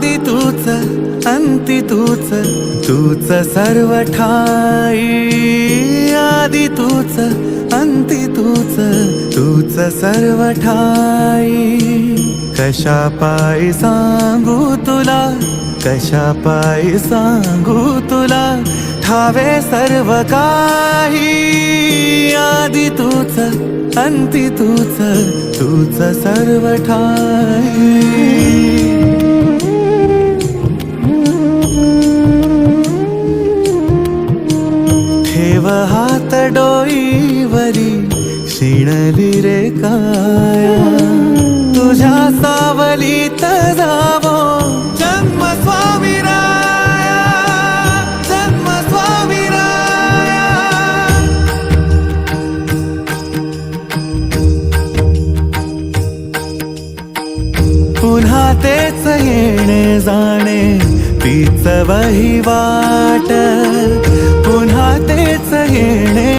आदि तूच अंती तूच, तूच सर्व ठाई। आदि तूच अंती तूच, तूच सर्व ठाई। कशा पायी सांगू तुला, कशा पायी सांगू तुला, ठावे सर्व काही। आदि तूच अंती तूच, तूच सर्व ठाई। ठेव हात डोईवरी, शिणली रे काया। तुझ्या सावलीत जावो जन्म स्वामीराया, जन्म स्वामीराया। पुन्हा तेच येणे जाणे, तीच वहिवाट। पुन्हा तेच येणे